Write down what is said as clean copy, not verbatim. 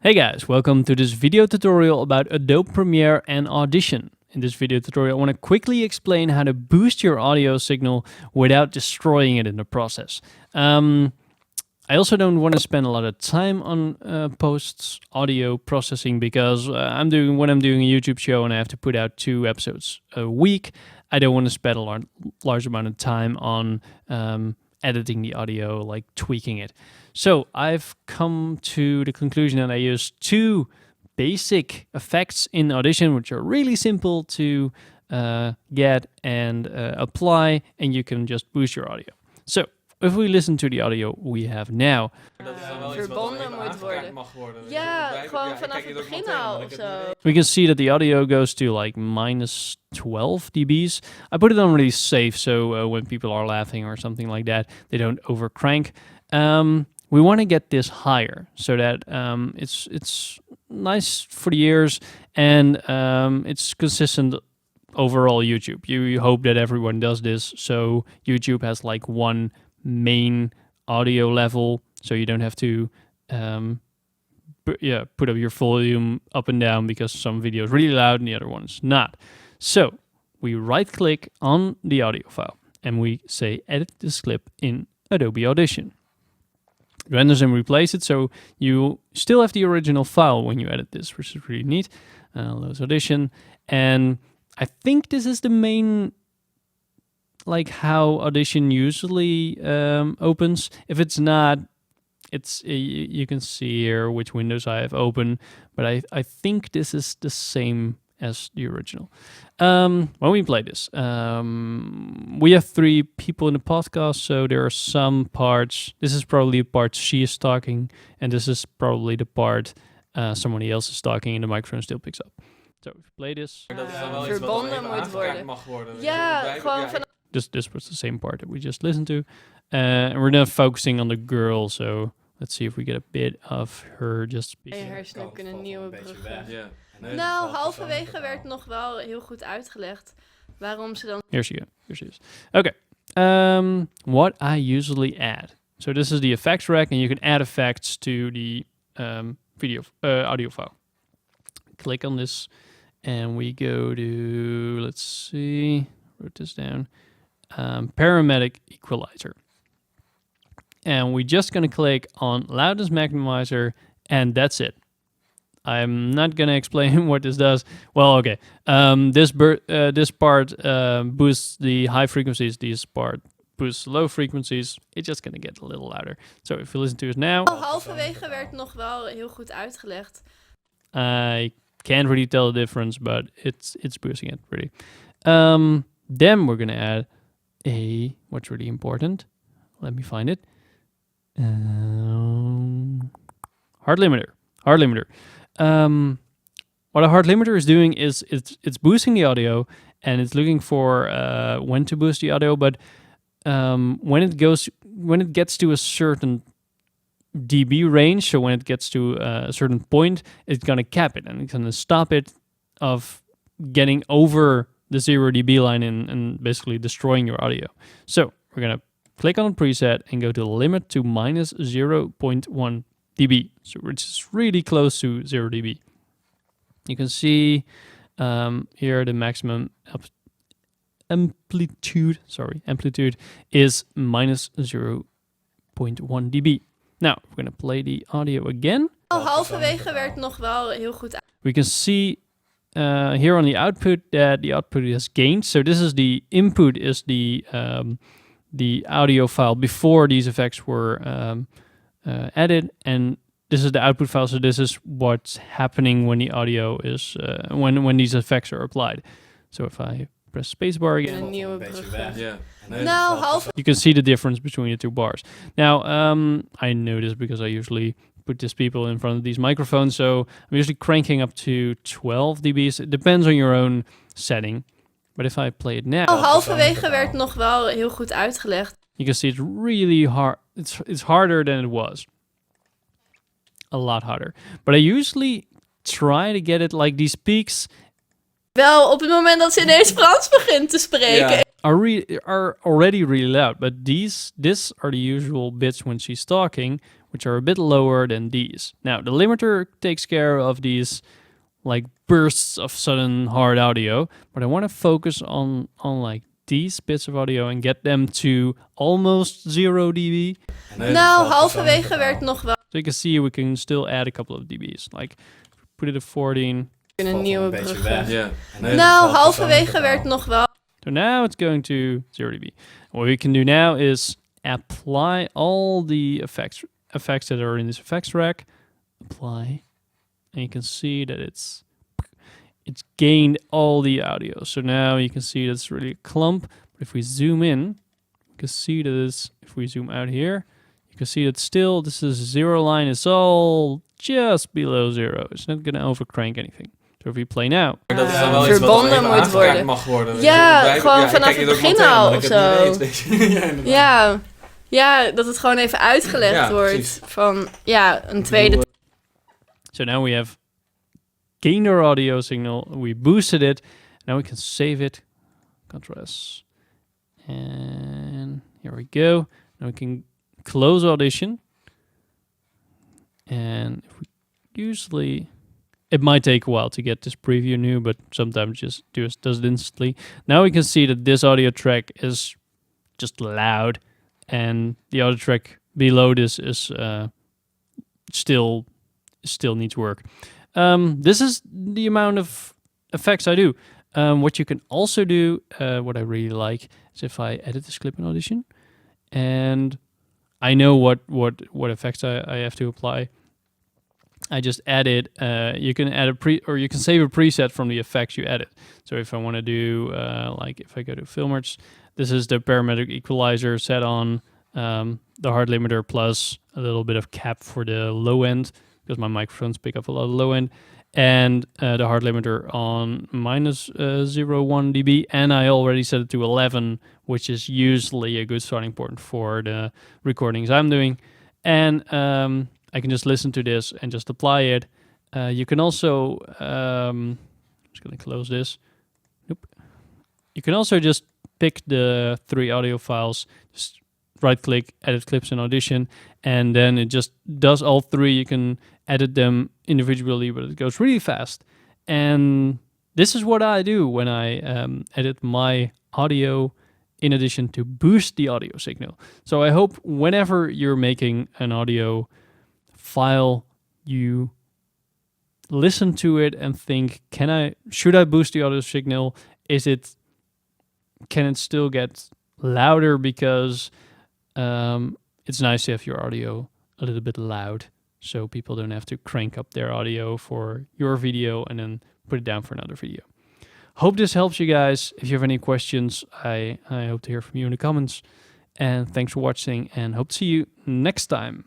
Hey guys, welcome to this video tutorial about Adobe Premiere and Audition. In this video tutorial, I want to quickly explain how to boost your audio signal without destroying it in the process. I also don't want to spend a lot of time on post audio processing because when I'm doing a YouTube show and I have to put out 2 episodes a week, I don't want to spend a large amount of time on editing the audio, like tweaking it. So I've come to the conclusion that I use 2 basic effects in Audition, which are really simple to get and apply, and you can just boost your audio. So if we listen to the audio we have now. Verbonden moet worden. Ja, gewoon vanaf het begin al of zo. We can see that the audio goes to like minus 12 dBs. I put it on really safe, so when people are laughing or something like that, they don't overcrank. We want to get this higher so that it's nice for the ears and it's consistent overall YouTube. You hope that everyone does this, so YouTube has like one main audio level, so you don't have to put up your volume up and down because some video is really loud and the other one is not. So we right click on the audio file and we say edit this clip in Adobe Audition. It renders and replace it, so you still have the original file when you edit this, which is really neat. Loads Audition, and I think this is the main, like how Audition usually opens. If it's not, it's you can see here which windows I have open, but I think this is the same as the original. When we play this, we have 3 people in the podcast, so there are some parts. This is probably the part she is talking, and this is probably the part somebody else is talking, and the microphone still picks up. So if you play this, Verbonden moet worden. Ja, gewoon vanaf. This was the same part that we just listened to, and we're now focusing on the girl. So let's see if we get a bit of her just speaking. Je hersenen kunnen nieuwe bruggen. Nou, halverwege werd nog wel heel goed uitgelegd waarom ze dan... Here she is. Okay. What I usually add. So this is the effects rack, and you can add effects to the audio file. Click on this, and we go to, let's see, wrote this down, Paramedic Equalizer. And we're just going to click on Loudness Maximizer, and that's it. I'm not going to explain what this does. Well, okay. This part boosts the high frequencies. This part boosts low frequencies. It's just going to get a little louder. So if you listen to it now... Halverwege werd nog wel heel goed uitgelegd. I can't really tell the difference, but it's boosting it pretty. Then we're going to add what's really important. Let me find it. Hard limiter. What a hard limiter is doing is it's boosting the audio, and it's looking for when to boost the audio. But when it gets to a certain dB range, so when it gets to a certain point, it's gonna cap it, and it's gonna stop it of getting over the 0 dB line and basically destroying your audio. So we're gonna click on the preset and go to limit to minus 0.1 dB, so which is really close to 0 dB. You can see here the maximum amplitude is minus 0.1 dB. Now we're going to play the audio again. Halverwege werd nog wel heel goed. We can see here on the output that the output has gained. So this is the input, is the audio file before these effects were added, and this is the output file. So this is what's happening when the audio is when these effects are applied. So if I press spacebar again, Nieuwe bruggen. Yeah. you can see the difference between the 2 bars. Now I know this because I usually put these people in front of these microphones, so I'm usually cranking up to 12 dBs. It depends on your own setting. But if I play it now, Halverwege werd nog wel heel goed uitgelegd. you can see it's really hard. It's harder than it was. A lot harder. But I usually try to get it like these peaks. Wel op het moment dat ze ineens Frans begint te spreken. Are already really loud. But these are the usual bits when she's talking, which are a bit lower than these. Now, the limiter takes care of these like bursts of sudden hard audio, but I want to focus on like these bits of audio and get them to almost 0 dB. Nou, halverwege werd nog wel. So you can see we can still add a couple of dBs. Like put it at 14. In een nieuwe brug. Ja. Nou, halverwege werd nog wel. So now it's going to 0 dB. What we can do now is apply all the effects that are in this effects rack. Apply. And you can see that it's gained all the audio. So now you can see that's really a clump. But if we zoom in, you can see that if we zoom out here, you can see that still this is 0 line is all just below 0. It's not going to overcrank anything. So if we play now. Dat is dan wel iets verbonden wat moet worden. Mag worden. Ja, gewoon vanaf het begin al of zo. Ja, dat het gewoon even uitgelegd wordt. Precies. Van een tweede. So now we have gained our audio signal, we boosted it, now we can save it, Ctrl S, and here we go. Now we can close Audition, and if we usually, it might take a while to get this preview new, but sometimes just does it instantly. Now we can see that this audio track is just loud, and the audio track below this is still needs work. This is the amount of effects I do. What you can also do, what I really like, is if I edit this clip in Audition, and I know what effects I have to apply. I just add it. You can add you can save a preset from the effects you edit. So if I want to do, like if I go to Filmers, this is the parametric equalizer set on the hard limiter plus a little bit of cap for the low end, because my microphones pick up a lot of low end, and the hard limiter on minus 0.1 dB, and I already set it to 11, which is usually a good starting point for the recordings I'm doing. And I can just listen to this and just apply it. You can also, I'm just going to close this. Nope. You can also just pick the 3 audio files, just right-click, edit clips in Audition, and then it just does all 3. You can edit them individually, but it goes really fast. And this is what I do when I edit my audio in addition to boost the audio signal. So I hope whenever you're making an audio file, you listen to it and think, should I boost the audio signal? Can it still get louder? Because it's nice to have your audio a little bit loud, so people don't have to crank up their audio for your video and then put it down for another video. Hope this helps you guys. If you have any questions, I hope to hear from you in the comments. And thanks for watching, and hope to see you next time.